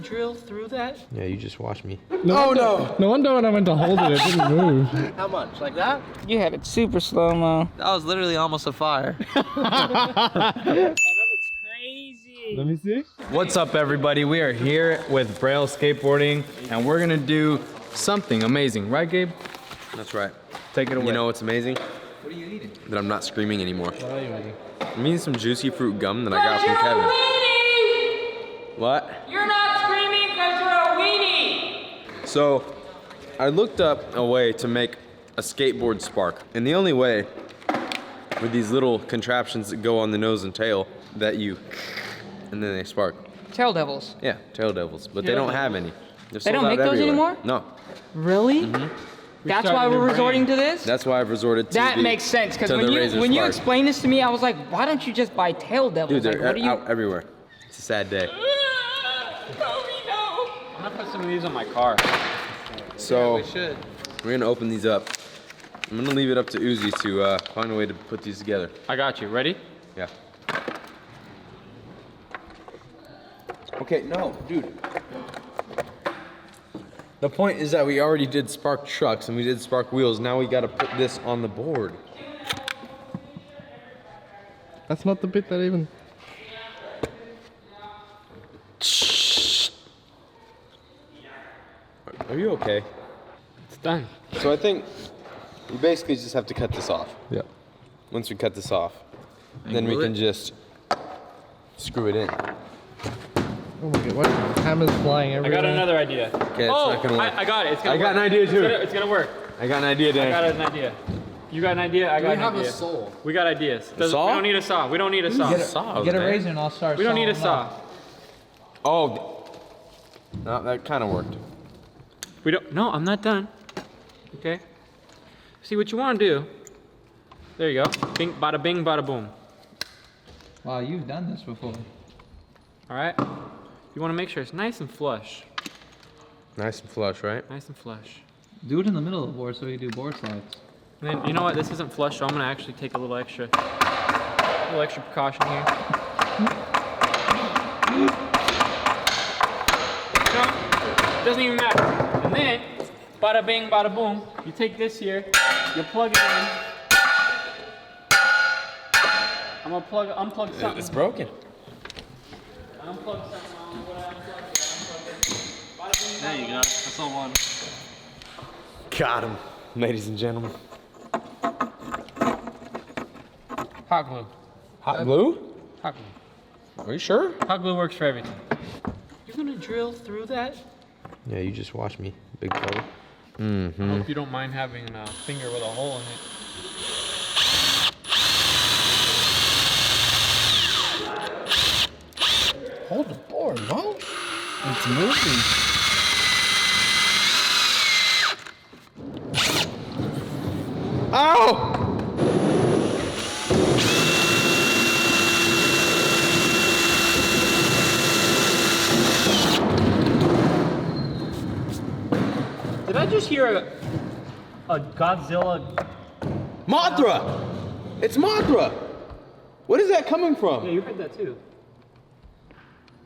drill through that? Yeah, you just watch me. No, no. No wonder when I went to hold it, it didn't move. How much? Like that? You had it super slow-mo. That was literally almost a fire. That looks crazy. Let me see. What's up, everybody? We are here with Braille Skateboarding, and we're gonna do something amazing, right, Gabe? That's right. Take it away. You know what's amazing? What are you eating? That I'm not screaming anymore. What are you eating? I'm eating some juicy fruit gum that I got from Kevin. What? You're not screaming because you're a weenie. So, I looked up a way to make a skateboard spark. And the only way, with these little contraptions that go on the nose and tail, that you, and then they spark. Tail devils. Yeah, tail devils. But they don't have any. They don't make those anymore? No. Really? That's why we're resorting to this? That's why I've resorted to That makes sense, because when you explained this to me, I was like, why don't you just buy tail devils? Dude, they're like, what out everywhere. It's a sad day. I'm gonna put some of these on my car. So, We should. we're gonna open these up. I'm gonna leave it up to Uzi to find a way to put these together. I got you. Ready? Yeah. Okay, no, dude. The point is that we already did spark trucks and we did spark wheels. Now we gotta put this on the board. That's not the bit that even... Are you okay? It's done. So I think we basically just have to cut this off. Yeah. Once we cut this off, then we can just screw it in. Oh my god, what? Hammers flying I everywhere. got another idea. Okay, it's not gonna work. I got it. It's gonna I got work. an idea too. It's gonna work. I got an idea, Dan. I got an idea. You got an idea? I got an idea. We have a saw. We got ideas. A saw? We don't need a saw. We don't need a saw. Get a razor and I'll start. We don't need a sawing saw. them Oh, no, that kind of worked. We don't. No, I'm not done. Okay. See what you want to do. There you go. Bing, bada bing, bada boom. up. Wow, you've done this before. All right. You want to make sure it's nice and flush. Nice and flush, right? Nice and flush. Do it in the middle of the board so we do board slides. And then you know what? This isn't flush, so I'm gonna actually take a little extra precaution here. No, doesn't even matter. And then, bada bing, bada boom. You take this here, you plug it in. I'm gonna unplug something. It's broken. Unplug something. I don't know what I unplugged. Bada bing, There you go. That's all one. Got him, ladies and gentlemen. Hot glue. Hot glue? Hot glue. Are you sure? Hot glue works for everything. You're gonna drill through that? Yeah, you just watch me, big fella. I hope you don't mind having a finger with a hole in it. Hold the board, no? It's moving. Ow! Did I just hear a Godzilla? Mothra! It's Mothra! What is that coming from? Yeah, you heard that too.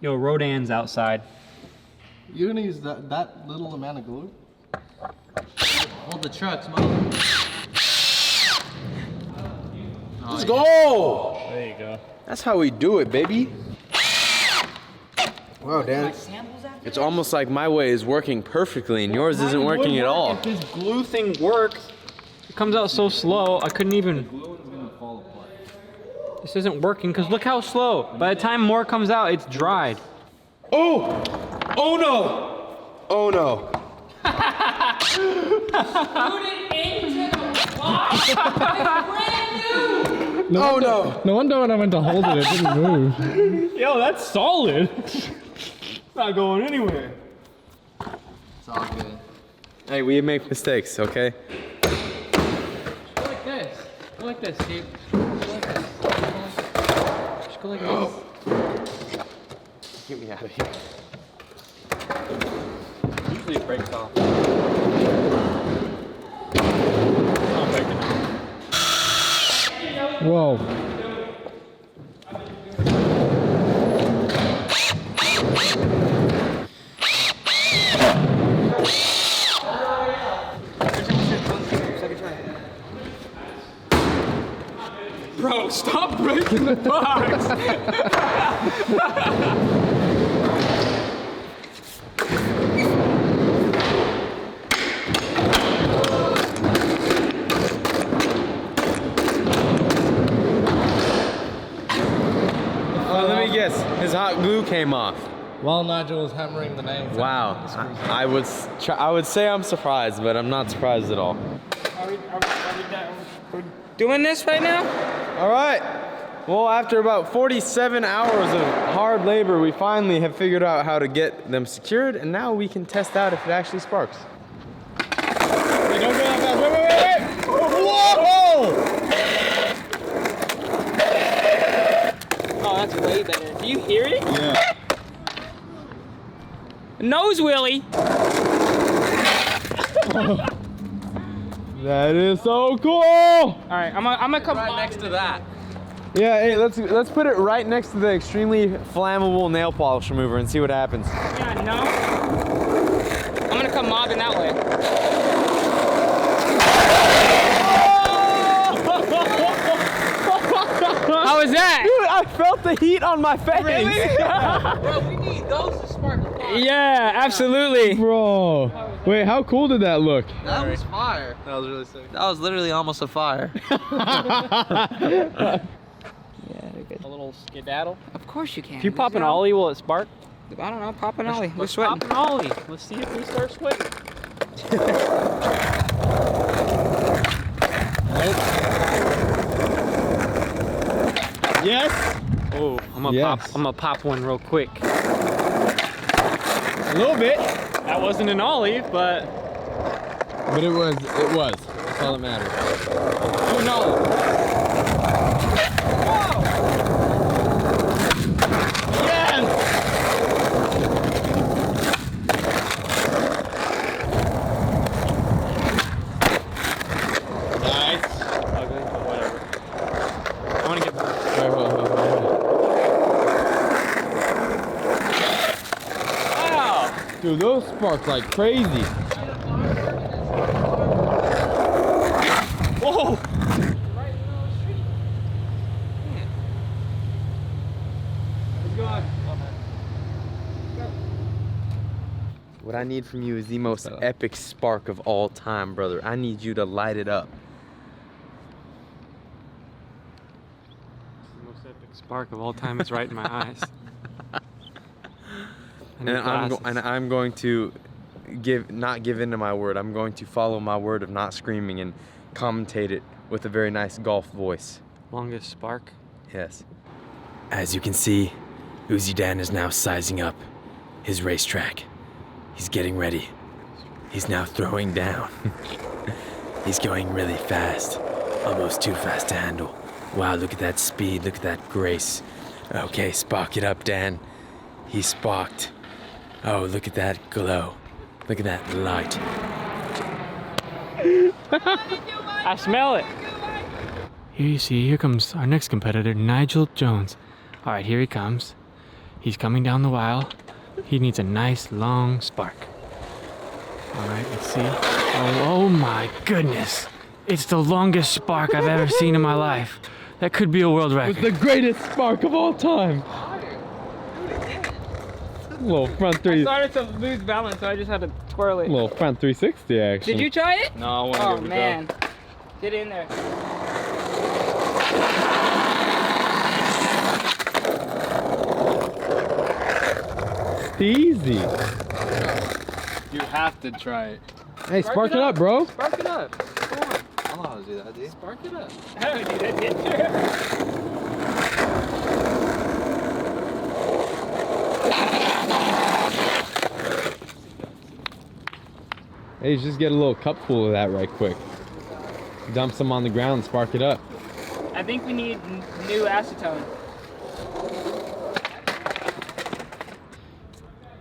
Yo, Rodan's outside. You're gonna use that little amount of glue? Hold the trucks, mom. Let's go! There you go. That's how we do it, baby. Wow, Dan. It's almost like my way is working perfectly and yours isn't working at all. If this glue thing works, it comes out so slow, I couldn't even... This isn't working, because look how slow. By the time more comes out, it's dried. Oh! Oh no! Oh no. Oh no! No wonder when I went to hold it, it didn't move. Yo, that's solid. Not going anywhere. It's all good. Hey, we make mistakes, okay? Go like this. Go like this, Steve. Go like this. Just go like this. Get me out of here. Usually it breaks off. Not breaking off. Whoa. in the box. Let me guess. His hot glue came off. While Nigel was hammering the nails. Wow. I would say I'm surprised, but I'm not surprised at all. Are we doing this right now? All right. Well, after about 47 hours of hard labor, we finally have figured out how to get them secured, and now we can test out if it actually sparks. Hey, don't go that fast. Wait. Whoa! Oh, that's way better. Do you hear it? Yeah. Nose Willie. That is so cool. All right, I'm gonna come Right next to that. Yeah, hey, let's put it right next to the extremely flammable nail polish remover and see what happens. Yeah, no. I'm gonna come mobbing that way. How was that? Dude, I felt the heat on my face. Bro, we need those to spark the fire. Yeah, absolutely. Bro. Wait, how cool did that look? That was fire. That was really sick. That was literally almost a fire. Yeah, they're good. A little skedaddle. Of course you can. If you pop an ollie, will it spark? I don't know. Pop an ollie. We're Let's sweating. pop an ollie. Let's see if we start sweating. Yes. Oh, I'm gonna Yes. pop. I'm gonna pop one real quick. A little bit. That wasn't an ollie, but But it was. That's all that matters. Oh no. ugly, but whatever. I want to get. Wow. Dude, those spark like crazy. Whoa. What I need from you is the most epic spark of all time, brother. I need you to light it up. The most epic spark of all time is right in my eyes. And I'm going to not give in to my word. I'm going to follow my word of not screaming and commentate it with a very nice golf voice. Longest spark. Yes. As you can see, Uzi Dan is now sizing up his racetrack. He's getting ready. He's now throwing down. He's going really fast, almost too fast to handle. Wow, look at that speed, look at that grace. Okay, spark it up, Dan. He's sparked. Oh, look at that glow. Look at that light. I smell it. Here you see, here comes our next competitor, Nigel Jones. All right, here he comes. He's coming down the aisle. He needs a nice long spark. All right, let's see. Oh my goodness. It's the longest spark I've ever seen in my life. That could be a world record. It's the greatest spark of all time. Little front I three. started to lose balance, so I just had to twirl it. Little front 360 action. Did you try it? No, I want to Oh give it a man. go. Get in there. Easy. You have to try it. Hey, spark it up, bro. Spark it up. Come on. I don't know how to do that, dude. Spark it up. I don't do that, did you? Hey, just get a little cup full of that right quick. Dump some on the ground, spark it up. I think we need new acetone.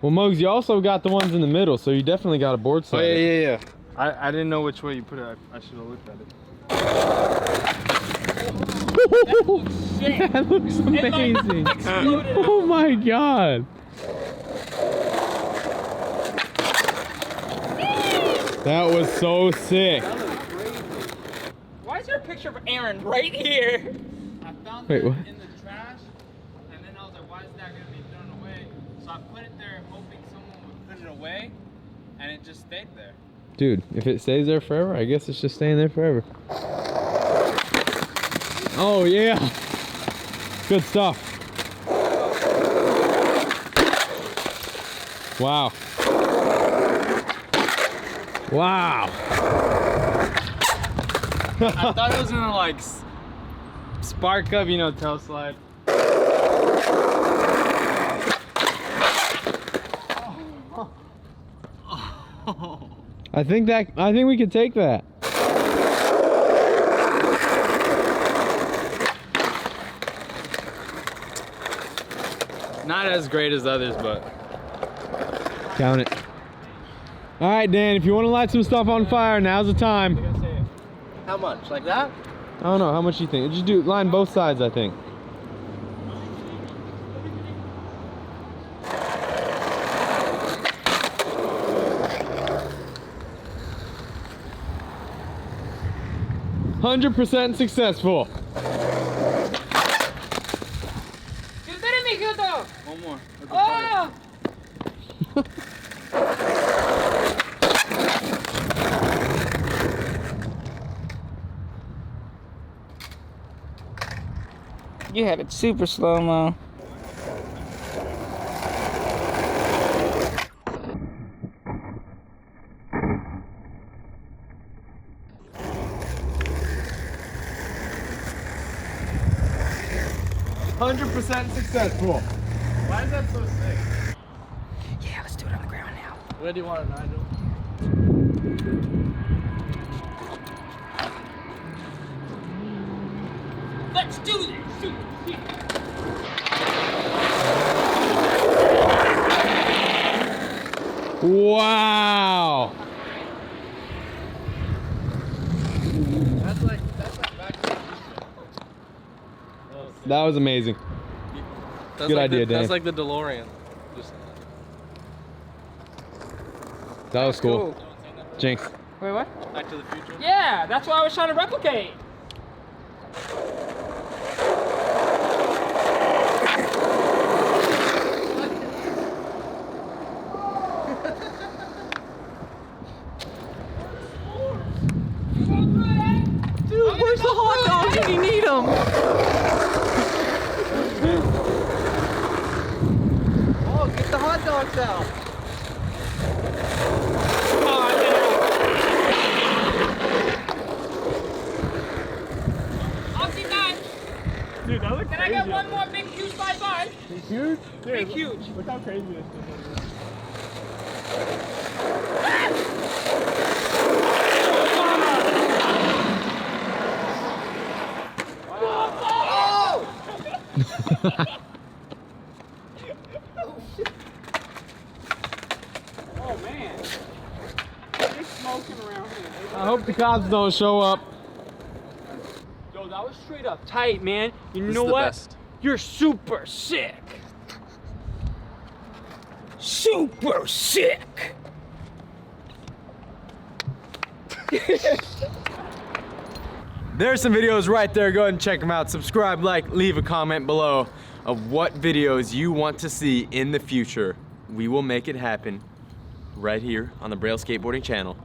Well, Mugs, you also got the ones in the middle, so you definitely got a board Oh, side. yeah. I didn't know which way you put it. I should have looked at it. That looks amazing. Exploded. Oh my god. That was so sick. Why is there a picture of Aaron right here? Wait, what? hoping someone would put it away, and it just stayed there. Dude, if it stays there forever, I guess it's just staying there forever. Oh yeah, good stuff. Wow. Wow. I thought it was gonna like spark up, you know, tail slide. I think we could take that. Not as great as others, but Count it. All right, Dan, if you want to light some stuff on fire, now's the time. How much? Like that? I don't know, how much do you think? Just do line both sides, I think. "100% successful." one more. Oh! You had it super slow-mo. Successful. Why is that so sick? Yeah, let's do it on the ground now. Where do you want it, Nigel? Let's do this! Wow. That's like back to That was amazing. That's Good like idea, Dan. That's like the DeLorean. Just That was cool. Jinx. Wait, what? Back to the Future. Yeah, that's what I was trying to replicate. Dude, where's the hot dogs if you need them? Oh, get the hot dogs out. Dude, that looks Can I get one more big huge high five? huge. Big huge. Look how crazy this is. Oh man. There's smoking around here. I hope the cops don't show up. Yo, that was straight up tight, man. You This know is the what? best. You're super sick. Super sick. There's some videos right there. Go ahead and check them out. Subscribe, like, leave a comment below of what videos you want to see in the future. We will make it happen right here on the Braille Skateboarding channel.